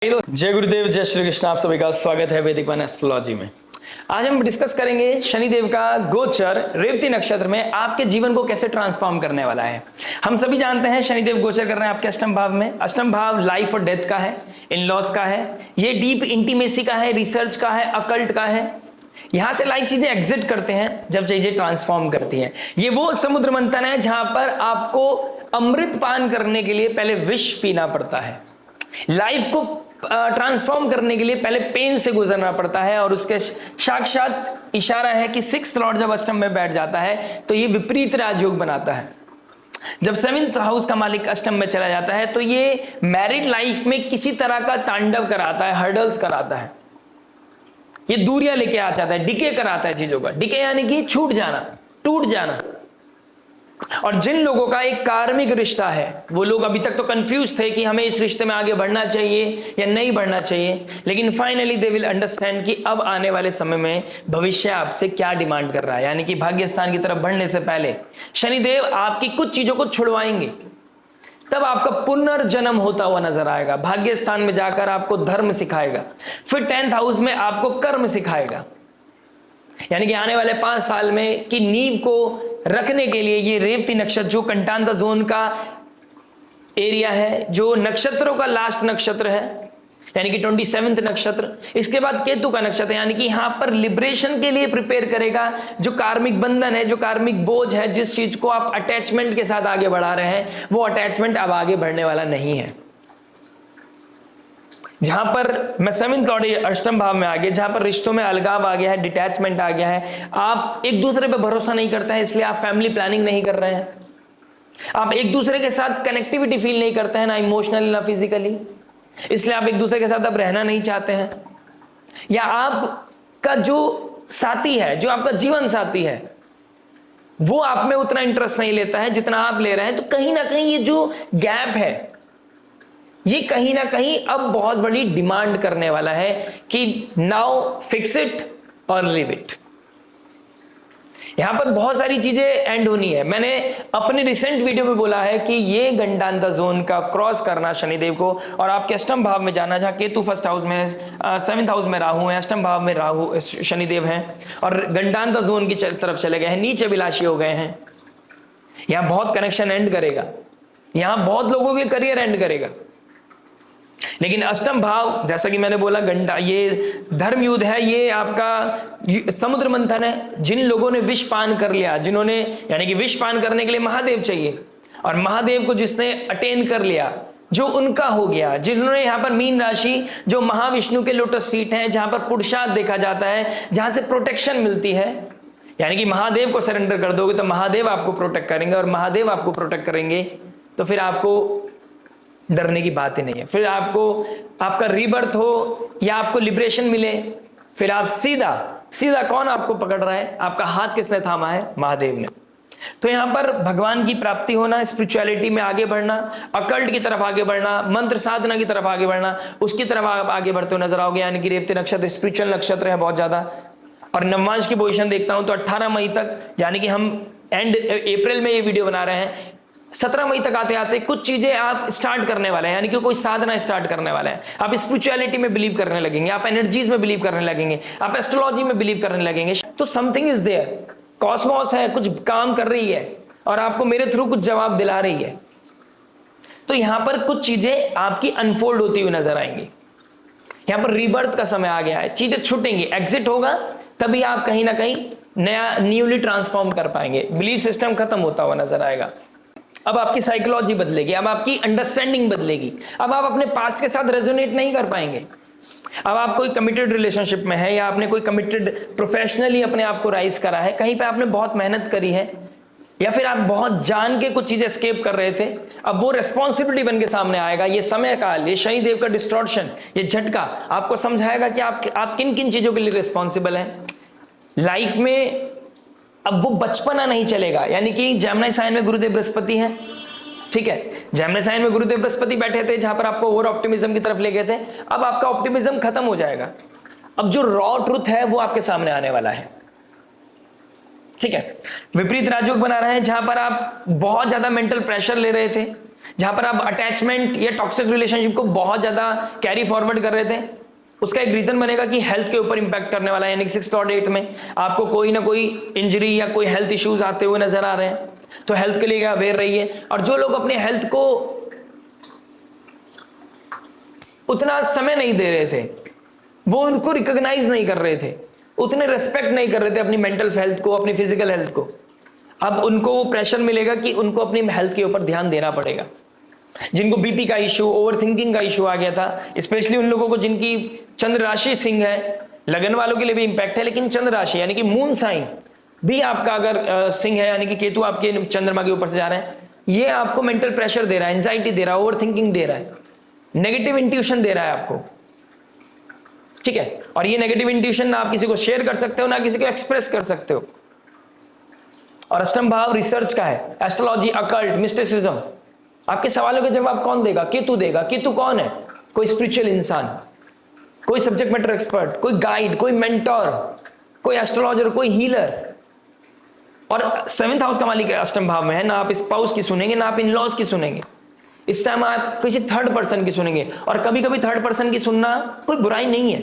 जय गुरुदेव, जय श्री कृष्ण। आप सभी का स्वागत है वैदिक वन एस्ट्रोलॉजी में। आज हम डिस्कस करेंगे शनिदेव का गोचर रेवती नक्षत्र में आपके जीवन को कैसे ट्रांसफॉर्म करने वाला है। हम सभी जानते हैं शनिदेव गोचर कर रहे हैं आपके अष्टम भाव में। अष्टम भाव लाइफ और डेथ का है, इन लॉज का है, ये डीप इंटीमेसी का है, रिसर्च का है, अकल्ट का है। यहां से लाइफ चीजें एग्जिट करते हैं जब चीजें ट्रांसफॉर्म करती हैं। ये वो समुद्र मंथन है जहां पर आपको अमृत पान करने के लिए पहले विष पीना पड़ता है। लाइफ को ट्रांसफॉर्म करने के लिए पहले पेन से गुजरना पड़ता है, और उसके साक्षात इशारा है कि सिक्स्थ लॉर्ड जब अष्टम में बैठ जाता है तो ये विपरीत राजयोग बनाता है। जब सेवेंथ हाउस का मालिक अष्टम में चला जाता है तो ये मैरिड लाइफ में किसी तरह का तांडव कराता है, हर्डल्स कराता है, ये दूरियां लेके आ जाता है, डिके कराता है चीजों का। डिके यानी कि छूट जाना, टूट जाना। और जिन लोगों का एक कार्मिक रिश्ता है वो लोग अभी तक तो कंफ्यूज थे कि हमें इस रिश्ते में आगे बढ़ना चाहिए या नहीं बढ़ना चाहिए, लेकिन फाइनली दे विल अंडरस्टैंड कि अब आने वाले समय में भविष्य आपसे क्या डिमांड कर रहा है। यानी कि भाग्य स्थान की तरफ बढ़ने से पहले शनिदेव आपकी कुछ चीजों को छुड़वाएंगे, तब आपका पुनर्जन्म होता हुआ नजर आएगा। भाग्य स्थान में जाकर आपको धर्म सिखाएगा, फिर 10th हाउस में आपको कर्म सिखाएगा। यानी कि आने वाले 5 साल में की नींव को रखने के लिए ये रेवती नक्षत्र, जो कंटांता जोन का एरिया है, जो नक्षत्रों का लास्ट नक्षत्र है, यानी कि 27th नक्षत्र, इसके बाद केतु का नक्षत्र, यानी कि यहां पर लिबरेशन के लिए प्रिपेयर करेगा। जो कार्मिक बंधन है, जो कार्मिक बोझ है, जिस चीज को आप अटैचमेंट के साथ आगे बढ़ा रहे हैं, वो अटैचमेंट अब आगे बढ़ने वाला नहीं है। जहां पर मैं 7th लॉर्ड अष्टम भाव में आ गया, जहां पर रिश्तों में अलगाव आ गया है, डिटैचमेंट आ गया है, आप एक दूसरे पे भरोसा नहीं करते हैं, इसलिए आप फैमिली प्लानिंग नहीं कर रहे हैं, आप एक दूसरे के साथ कनेक्टिविटी फील नहीं करते हैं, ना इमोशनली ना फिजिकली, इसलिए आप एक दूसरे के साथ अब रहना नहीं चाहते हैं। या आपका जो साथी है, जो आपका जीवन साथी है, वो आप में उतना इंटरेस्ट नहीं लेता है जितना आप ले रहे हैं। तो कहीं ना कहीं ये जो गैप है, ये कहीं ना कहीं अब बहुत बड़ी डिमांड करने वाला है कि नाउ फिक्स इट और लिव इट। यहां पर बहुत सारी चीजें एंड होनी है। मैंने अपने रिसेंट वीडियो में बोला है कि ये गंडांता जोन का क्रॉस करना शनिदेव को, और आपके अष्टम भाव में जाना, जहां केतु फर्स्ट हाउस में, 7th हाउस में राहु है, अष्टम भाव में राहु शनिदेव हैं, और गंडांता जोन की तरफ चले गए हैं, नीचे विलासी हो गए हैं। यहां बहुत कनेक्शन एंड करेगा, यहां बहुत लोगों के करियर एंड करेगा। लेकिन अष्टम भाव, जैसा कि मैंने बोला, गंडा, ये धर्म युद्ध है, ये आपका समुद्र मंथन है। जिन लोगों ने विष पान कर लिया, जिन्होंने, यानी कि विष पान करने के लिए महादेव चाहिए, और महादेव को जिसने अटेन कर लिया, जो उनका हो गया, जिन्होंने यहां पर मीन राशि, जो महाविष्णु के लोटस फीट हैं, जहां पर पुरुषार्थ देखा जाता है, जहां से प्रोटेक्शन मिलती है, यानी कि महादेव को सरेंडर कर दोगे तो महादेव आपको प्रोटेक्ट करेंगे, और महादेव आपको प्रोटेक्ट करेंगे तो फिर आपको डरने की बात ही नहीं है। फिर आपको, आपका रीबर्थ हो या आपको लिबरेशन मिले, फिर आप सीधा कौन आपको पकड़ रहा है, आपका हाथ किसने थामा है? महादेव ने। तो यहां पर भगवान की प्राप्ति होना, स्पिरिचुअलिटी में आगे बढ़ना, अकल्ट की तरफ आगे बढ़ना, मंत्र साधना की तरफ आगे बढ़ना, उसकी तरफ आप आगे बढ़ते हुए नजर आओगे। यानी कि रेवती नक्षत्र स्पिरिचुअल नक्षत्र है बहुत ज्यादा। और नवमांश की पोजीशन देखता हूं तो 18 मई तक, यानी कि हम एंड अप्रैल में ये वीडियो बना रहे हैं, 17 मई तक आते आते कुछ चीजें आप स्टार्ट करने वाले हैं, यानी कि कोई साधना स्टार्ट करने वाला है। आप स्पिरिचुअलिटी में बिलीव करने लगेंगे, आप एनर्जीज में बिलीव करने लगेंगे, आप एस्ट्रोलॉजी में बिलीव करने लगेंगे। तो समथिंग इज देयर, कॉस्मोस है, कुछ काम कर रही है और आपको मेरे थ्रू कुछ जवाब दिला रही है। तो यहां पर कुछ चीजें आपकी अनफोल्ड होती हुई नजर आएंगी। यहां पर रीबर्थ का समय आ गया है, चीजें छूटेंगी, एग्जिट होगा, तभी आप कहीं ना कहीं नया न्यूली ट्रांसफॉर्म कर पाएंगे। बिलीफ सिस्टम खत्म होता हुआ नजर आएगा। अब आपकी साइकोलॉजी बदलेगी, अब आपकी अंडरस्टैंडिंग बदलेगी, अब आप अपने पास्ट के साथ रेजोनेट नहीं कर पाएंगे। अब आप कोई कमिटेड रिलेशनशिप में है, या आपने कोई कमिटेड प्रोफेशनली अपने आप को राइज करा है, कहीं पे आपने बहुत मेहनत करी है, या फिर आप बहुत जान के कुछ चीजें एस्केप कर रहे थे, अब वो रेस्पॉन्सिबिलिटी बन के सामने आएगा। ये समय काल, ये शनिदेव का डिस्टॉर्शन, ये झटका आपको समझाएगा कि आप किन किन चीजों के लिए रिस्पॉन्सिबल हैं लाइफ में। अब वो बचपना नहीं चलेगा। यानी कि जेमिनी साइन में गुरुदेव बृहस्पति हैं, ठीक है, जेमिनी साइन में गुरुदेव बृहस्पति बैठे थे, जहां पर आपको ओवर ऑप्टिमिज्म की तरफ ले गए थे। अब आपका ऑप्टिमिज्म खत्म हो जाएगा, अब जो रॉ ट्रुथ है वो आपके सामने आने वाला है, ठीक है। विपरीत राजयोग बना रहे हैं, जहां पर आप बहुत ज्यादा मेंटल प्रेशर ले रहे थे, जहां पर आप अटैचमेंट या टॉक्सिक रिलेशनशिप को बहुत ज्यादा कैरी फॉरवर्ड कर रहे थे, उसका एक रीजन बनेगा कि हेल्थ के ऊपर इंपैक्ट करने वाला है। यानी कि 6th लॉर्ड 8th में आपको कोई ना कोई इंजरी या कोई हेल्थ इश्यूज आते हुए नजर आ रहे हैं, तो हेल्थ के लिए अवेयर रहिए। और जो लोग अपने हेल्थ को उतना समय नहीं दे रहे थे, वो उनको रिकॉग्नाइज नहीं कर रहे थे, उतने रेस्पेक्ट नहीं कर रहे थे अपनी मेंटल हेल्थ को, अपनी फिजिकल हेल्थ को, अब उनको वो प्रेशर मिलेगा कि उनको अपनी हेल्थ के ऊपर ध्यान देना पड़ेगा। जिनको बीपी का इशू, ओवर थिंकिंग का इशू आ गया था, स्पेशली उन लोगों को जिनकी चंद्र राशि सिंह है, लगन वालों के लिए भी इंपैक्ट है, लेकिन चंद्र राशि यानी कि मून साइन भी आपका अगर सिंह है, यानी कि केतु आपके चंद्रमा के ऊपर से जा रहे हैं, ये आपको मेंटल प्रेशर दे रहा है, एंजाइटी दे रहा है, ओवर थिंकिंग दे रहा है, नेगेटिव इंट्यूशन दे रहा है आपको, ठीक है। और ये नेगेटिव इंट्यूशन ना आप किसी को शेयर कर सकते हो, ना किसी को एक्सप्रेस कर सकते हो। और अष्टम भाव रिसर्च का है, एस्ट्रोलॉजी, अकल्ट, मिस्टिसिज्म। आपके सवालों के जवाब कौन देगा? केतु देगा। केतु कौन है? कोई स्पिरिचुअल इंसान, कोई सब्जेक्ट मैटर एक्सपर्ट, कोई गाइड, कोई मेंटोर, कोई एस्ट्रोलॉजर, कोई हीलर। और 7th हाउस का मालिक अष्टम भाव में है, ना आप स्पाउस की सुनेंगे, ना आप इन लॉज की सुनेंगे, इस टाइम आप किसी थर्ड पर्सन की सुनेंगे। और कभी कभी थर्ड पर्सन की सुनना कोई बुराई नहीं है,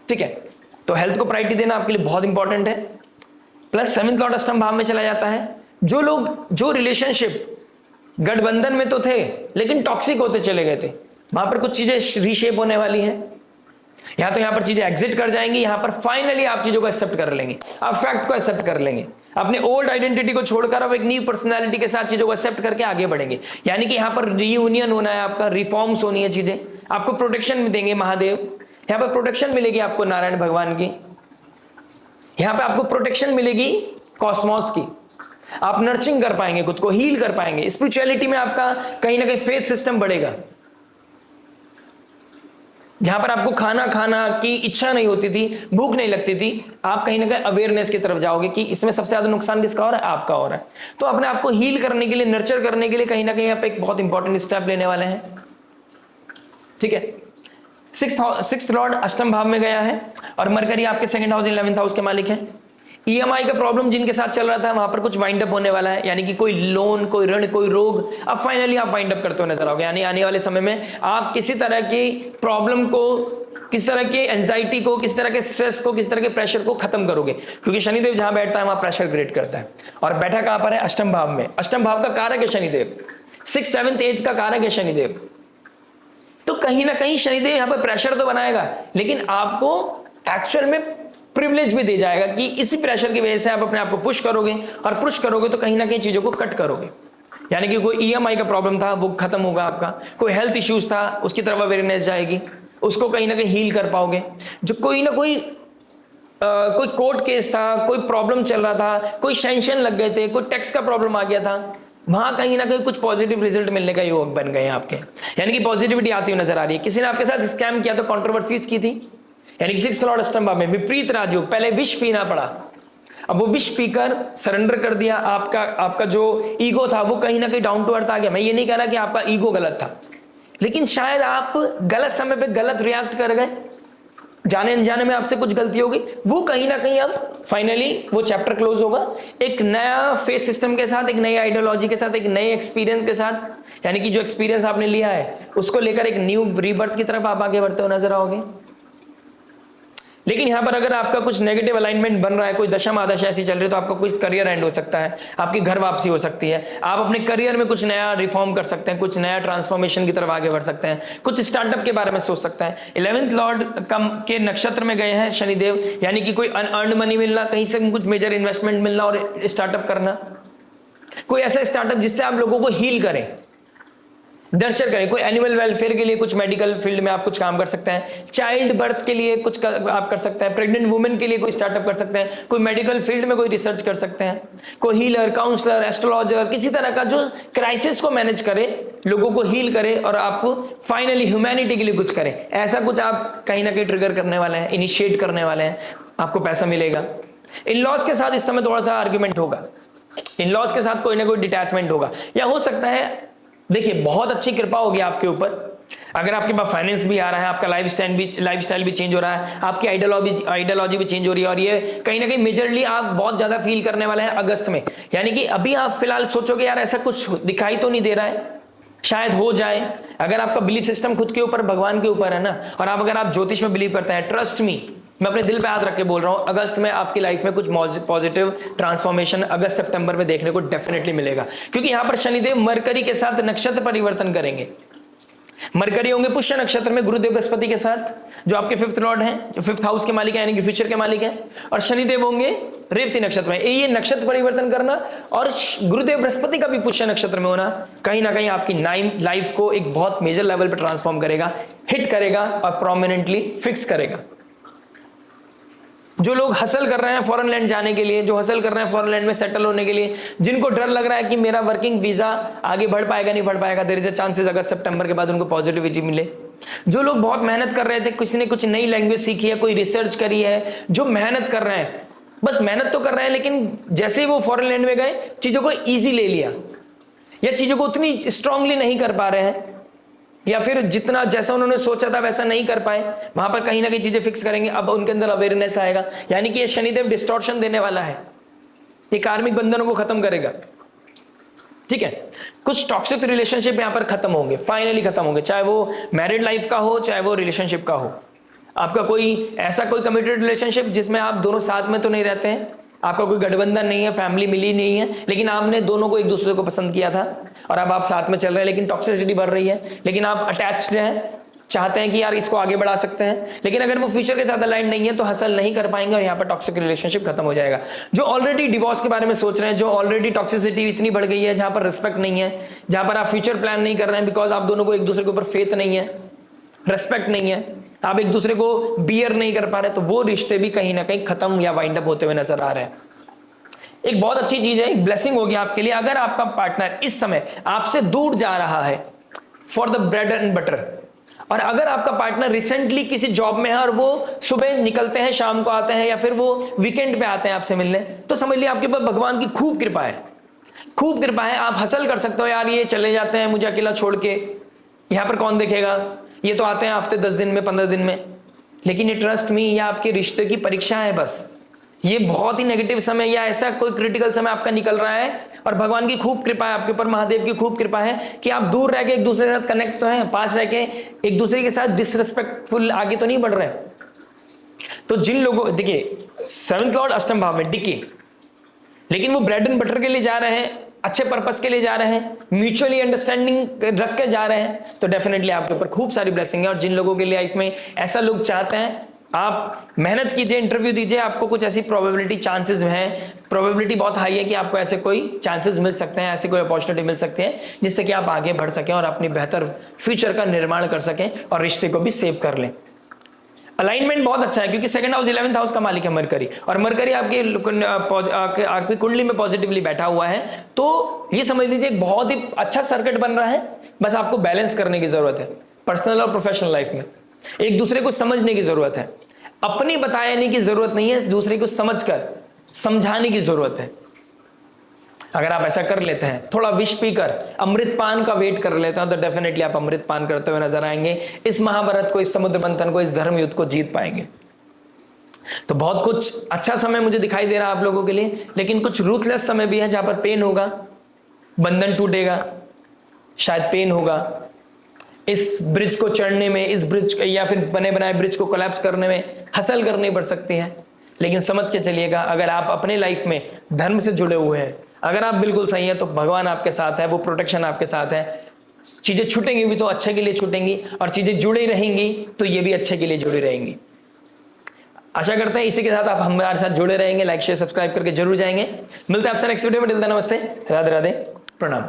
ठीक है। तो हेल्थ को प्रायोरिटी देना आपके लिए बहुत इंपॉर्टेंट है। प्लस 7th लॉर्ड अष्टम भाव में चला जाता है। जो लोग, जो रिलेशनशिप गठबंधन में तो थे लेकिन टॉक्सिक होते चले गए थे, वहां पर कुछ चीजें रीशेप होने वाली हैं। यहां पर चीजें एग्जिट कर जाएंगी, यहां पर फाइनली आप चीजों को एक्सेप्ट कर लेंगे, आप फैक्ट को एक्सेप्ट कर लेंगे, अपने ओल्ड आइडेंटिटी को छोड़कर अब एक न्यू पर्सनालिटी के साथ चीजों को एक्सेप्ट करके आगे बढ़ेंगे। यानी कि यहां पर रीयूनियन होना है, आपका रिफॉर्म्स होनी है, चीजें आपको प्रोटेक्शन में देंगे महादेव। यहां पर प्रोटेक्शन मिलेगी आपको नारायण भगवान की, यहां पर आपको प्रोटेक्शन मिलेगी कॉस्मोस की, आप नर्चिंग कर पाएंगे, खुद को हील कर पाएंगे। स्पिरिचुअलिटी में आपका कहीं ना कहीं फेथ सिस्टम बढ़ेगा। जहां पर आपको खाना खाना की इच्छा नहीं होती थी, भूख नहीं लगती थी, आप कहीं ना कहीं अवेयरनेस की तरफ जाओगे कि इसमें सबसे ज्यादा नुकसान किसका हो रहा है? आपका हो रहा है। तो अपने आप को हील करने के लिए, नर्चर करने के लिए कहीं ना कहीं आप एक बहुत इंपॉर्टेंट स्टेप लेने वाले हैं, ठीक है। 6th लॉर्ड अष्टम भाव में गया है और मरकरी आपके 2nd हाउस 11th हाउस के मालिक है। ईएमआई का प्रॉब्लम जिनके साथ चल रहा था, वहां पर कुछ वाइंड अप होने वाला है। यानी कि कोई लोन, कोई ऋण, कोई रोग, अब फाइनली आप वाइंड अप करते हुए नजर आओगे। यानी आने वाले समय में आप किसी तरह की प्रॉब्लम को, किस तरह के एंजाइटी को, किस तरह के स्ट्रेस को, किस तरह के प्रेशर को खत्म करोगे, क्योंकि शनिदेव जहां बैठता है वहां प्रेशर क्रिएट करता है। और बैठा कहां पर है? अष्टम भाव में। अष्टम भाव का कारक है शनिदेव, 6th 7th 8th का कारक है शनिदेव। तो कहीं ना कहीं शनिदेव यहां पर प्रेशर तो बनाएगा, लेकिन आपको एक्चुअल में प्रिविलेज भी दे जाएगा कि इसी प्रेशर की वजह से आप अपने आप को पुश करोगे, और पुश करोगे तो कहीं ना कहीं चीजों को कट करोगे। यानी कि कोई ईएमआई का प्रॉब्लम था वो खत्म होगा आपका, कोई हेल्थ इश्यूज था उसकी तरफ अवेयरनेस जाएगी, उसको कहीं ना कहीं हील कर पाओगे। जो कोई ना कोई कोई कोर्ट केस था, कोई प्रॉब्लम चल रहा था, कोई सैंक्शन लग गए थे, कोई टैक्स का प्रॉब्लम आ गया था, वहां कहीं ना कहीं कुछ पॉजिटिव रिजल्ट मिलने का योग बन गए आपके। यानी कि पॉजिटिविटी आती हुई नजर आ रही है। किसी ने आपके साथ स्कैम किया तो कंट्रोवर्सीज की थी, यानी कि 6th लॉर्ड अष्टम भाव में विपरीत राजयोग, पहले विष पीना पड़ा, अब वो विष पीकर सरेंडर कर दिया। आपका जो ईगो था वो कहीं ना कहीं डाउन टू अर्थ आ गया। मैं ये नहीं कह रहा कि आपका ईगो गलत था, लेकिन शायद आप गलत समय पे गलत रिएक्ट कर गए, जाने अनजाने में आपसे कुछ गलती होगी, वो कहीं ना कहीं अब फाइनली वो चैप्टर क्लोज होगा एक नया फेथ सिस्टम के साथ, एक नई आइडियोलॉजी के साथ, एक नए एक्सपीरियंस के साथ। यानी कि जो एक्सपीरियंस आपने लिया है उसको लेकर एक न्यू रीबर्थ की तरफ आप आगे बढ़ते हो नजर आओगे। लेकिन यहां पर अगर आपका कुछ नेगेटिव अलाइनमेंट बन रहा है, कोई दशा महादशा ऐसी चल रही है, तो आपका कुछ करियर एंड हो सकता है, आपकी घर वापसी हो सकती है, आप अपने करियर में कुछ नया रिफॉर्म कर सकते हैं, कुछ नया ट्रांसफॉर्मेशन की तरफ आगे बढ़ सकते हैं, कुछ स्टार्टअप के बारे में सोच सकते हैं। 11th लॉर्ड के नक्षत्र में गए हैं शनिदेव, यानी कि कोई अनअर्न्ड मनी मिलना, कहीं से कुछ मेजर इन्वेस्टमेंट मिलना और स्टार्टअप करना, कोई ऐसा स्टार्टअप जिससे आप लोगों को हील करें, नर्चर करें। कोई एनिमल वेलफेयर के लिए, कुछ मेडिकल फील्ड में आप कुछ काम कर सकते हैं, चाइल्ड बर्थ के लिए कुछ आप कर सकते हैं, प्रेग्नेंट वुमेन के लिए कोई स्टार्टअप कर सकते हैं, कोई मेडिकल फील्ड में कोई रिसर्च कर सकते हैं, कोई हीलर, काउंसलर, एस्ट्रोलॉजर, किसी तरह का जो क्राइसिस को मैनेज करे, लोगों को हील करे और आपको फाइनली ह्यूमैनिटी के लिए कुछ करे, ऐसा कुछ आप कहीं ना कहीं ट्रिगर करने वाले हैं, इनिशिएट करने वाले हैं, आपको पैसा मिलेगा। इन लॉज के साथ इस समय थोड़ा सा आर्ग्यूमेंट होगा, इन लॉज के साथ कोई ना कोई डिटैचमेंट होगा, या हो सकता है, देखिए बहुत अच्छी कृपा होगी आपके ऊपर, अगर आपके पास फाइनेंस भी आ रहा है, आपका लाइफस्टाइल भी चेंज हो रहा है, आपकी आइडियोलॉजी भी चेंज हो रही है, और ये कहीं ना कहीं मेजरली आप बहुत ज्यादा फील करने वाले हैं अगस्त में। यानी कि अभी आप फिलहाल सोचोगे यार ऐसा कुछ दिखाई तो नहीं दे रहा है, शायद हो जाए। अगर आपका बिलीफ सिस्टम खुद के ऊपर, भगवान के ऊपर है ना, और अगर आप ज्योतिष में बिलीव करते हैं, ट्रस्ट मी, मैं अपने दिल पे हाथ रख के बोल रहा हूं, अगस्त में आपकी लाइफ में कुछ पॉजिटिव ट्रांसफॉर्मेशन अगस्त सितंबर में देखने को डेफिनेटली मिलेगा। क्योंकि यहां पर शनिदेव मरकरी के साथ नक्षत्र परिवर्तन करेंगे। मरकरी होंगे पुष्य नक्षत्र में गुरुदेव बृहस्पति के साथ, जो आपके 5th लॉर्ड हैं, जो 5th हाउस के मालिक हैं, यानी कि फ्यूचर के मालिक हैं। और शनिदेव होंगे रेवती नक्षत्र में। ये नक्षत्र परिवर्तन करना और गुरुदेव बृहस्पति का भी पुष्य नक्षत्र में होना कहीं ना कहीं आपकी लाइफ को एक बहुत मेजर लेवल पर ट्रांसफॉर्म करेगा, हिट करेगा और प्रोमिनेंटली फिक्स करेगा। जो लोग हसल कर रहे हैं फॉरेन लैंड जाने के लिए, जो हसल कर रहे हैं फॉरेन लैंड में सेटल होने के लिए, जिनको डर लग रहा है कि मेरा वर्किंग वीजा आगे बढ़ पाएगा नहीं बढ़ पाएगा, देयर इज अ चांसेस अगस्त सितंबर के बाद उनको पॉजिटिविटी मिले। जो लोग बहुत मेहनत कर रहे थे, किसी ने कुछ नई लैंग्वेज सीखी है, कोई रिसर्च करी है, जो मेहनत कर रहे हैं, बस मेहनत तो कर रहे हैं, लेकिन जैसे ही वो फॉरेन लैंड में गए चीजों को ईजी ले लिया, या चीजों को उतनी स्ट्रांगली नहीं कर पा रहे हैं, या फिर जितना जैसा उन्होंने सोचा था वैसा नहीं कर पाए, वहां पर कहीं ना कहीं चीजें फिक्स करेंगे। अब उनके अंदर अवेयरनेस आएगा, यानी कि ये शनिदेव डिस्टॉर्शन देने वाला है, ये कार्मिक बंधनों को खत्म करेगा। ठीक है, कुछ टॉक्सिक रिलेशनशिप यहां पर खत्म होंगे, फाइनली खत्म होंगे, चाहे वो मैरिड लाइफ का हो, चाहे वो रिलेशनशिप का हो। आपका कोई ऐसा कोई कमिटेड रिलेशनशिप जिसमें आप दोनों साथ में तो नहीं रहते हैं, आपका कोई गठबंधन नहीं है, फैमिली मिली नहीं है, लेकिन आपने दोनों को एक दूसरे को पसंद किया था और अब आप साथ में चल रहे हैं, लेकिन टॉक्सिसिटी बढ़ रही है, लेकिन आप अटैच्ड हैं, चाहते हैं कि यार इसको आगे बढ़ा सकते हैं, लेकिन अगर वो फ्यूचर के साथ अलाइन नहीं है तो हासिल नहीं कर पाएंगे और यहाँ पर टॉक्सिक रिलेशनशिप खत्म हो जाएगा। जो ऑलरेडी डिवोर्स के बारे में सोच रहे हैं, जो ऑलरेडी टॉक्सिसिटी इतनी बढ़ गई है, जहां पर रिस्पेक्ट नहीं है, जहां पर आप फ्यूचर प्लान नहीं कर रहे हैं, बिकॉज आप दोनों को एक दूसरे के ऊपर फेथ नहीं है, रेस्पेक्ट नहीं है, आप एक दूसरे को बियर नहीं कर पा रहे, तो वो रिश्ते भी कहीं ना कहीं खत्म या वाइंड अप होते हुए नजर आ रहे हैं। एक बहुत अच्छी चीज है, एक ब्लेसिंग होगी आपके लिए, अगर आपका पार्टनर इस समय आपसे दूर जा रहा है for the bread and butter, और अगर आपका पार्टनर रिसेंटली किसी जॉब में है और वो सुबह निकलते हैं शाम को आते हैं, या फिर वो वीकेंड पे आते हैं आपसे मिलने, तो समझ लिया आपके पास भगवान की खूब कृपा है, खूब कृपा है। आप हसल कर सकते हो, यार ये चले जाते हैं मुझे अकेला छोड़ के, यहां पर कौन देखेगा, ये तो आते हैं हफ्ते 10 दिन में 15 दिन में, लेकिन ये ट्रस्ट मी, ये आपके रिश्ते की परीक्षा है। बस ये बहुत ही नेगेटिव समय या ऐसा कोई क्रिटिकल समय आपका निकल रहा है, और भगवान की खूब कृपा है आपके ऊपर, महादेव की खूब कृपा है कि आप दूर रह के एक दूसरे के साथ कनेक्ट तो हैं, पास रह के एक दूसरे के साथ डिसरिस्पेक्टफुल आगे तो नहीं बढ़ रहे। तो जिन लोगों, देखिए 7th लॉर्ड अष्टम भाव में डिके, लेकिन वो ब्रेड एंड बटर के लिए जा रहे हैं, अच्छे पर्पस के लिए जा रहे हैं, म्यूचुअली अंडरस्टैंडिंग रख के जा रहे हैं, तो डेफिनेटली आपके ऊपर खूब सारी ब्लेसिंग है। और जिन लोगों के लिए लाइफ में ऐसा लोग चाहते हैं, आप मेहनत कीजिए, इंटरव्यू दीजिए, आपको कुछ ऐसी प्रोबेबिलिटी चांसेस हैं, प्रोबेबिलिटी बहुत हाई है कि आपको ऐसे कोई चांसेस मिल सकते हैं, ऐसी कोई अपॉर्चुनिटी मिल सकती है जिससे कि आप आगे बढ़ सकें और अपनी बेहतर फ्यूचर का निर्माण कर सकें और रिश्ते को भी सेव कर लें। अलाइनमेंट बहुत अच्छा है क्योंकि 2nd हाउस 11th हाउस का मालिक है मरकरी, और मरकरी आपकी कुंडली में पॉजिटिवली बैठा हुआ है, तो ये समझ लीजिए एक बहुत ही अच्छा सर्किट बन रहा है। बस आपको बैलेंस करने की जरूरत है, पर्सनल और प्रोफेशनल लाइफ में एक दूसरे को समझने की जरूरत है, अपनी बताने की जरूरत नहीं है, दूसरे को समझकर समझाने की जरूरत है। अगर आप ऐसा कर लेते हैं, थोड़ा विष पीकर अमृत पान का वेट कर लेते हैं, तो डेफिनेटली आप अमृत पान करते हुए नजर आएंगे, इस महाभारत को, इस समुद्र मंथन को, इस धर्म युद्ध को जीत पाएंगे। तो बहुत कुछ अच्छा समय मुझे दिखाई दे रहा है आप लोगों के लिए, लेकिन कुछ रूथलेस समय भी है जहां पर पेन होगा, बंधन टूटेगा, शायद पेन होगा इस ब्रिज को चढ़ने में, इस ब्रिज या फिर बने बनाए ब्रिज को कोलैप्स करने में हसल करनी पड़ सकती है। लेकिन समझ के चलिएगा, अगर आप अपने लाइफ में धर्म से जुड़े हुए हैं, अगर आप बिल्कुल सही है, तो भगवान आपके साथ है, वो प्रोटेक्शन आपके साथ है। चीजें छूटेंगी भी तो अच्छे के लिए छूटेंगी, और चीजें जुड़ी रहेंगी तो ये भी अच्छे के लिए जुड़ी रहेंगी। आशा करते हैं इसी के साथ आप हमारे साथ जुड़े रहेंगे, लाइक शेयर सब्सक्राइब करके जरूर जाएंगे। मिलते हैं आपसे नेक्स्ट वीडियो में, नमस्ते, राधे राधे, प्रणाम।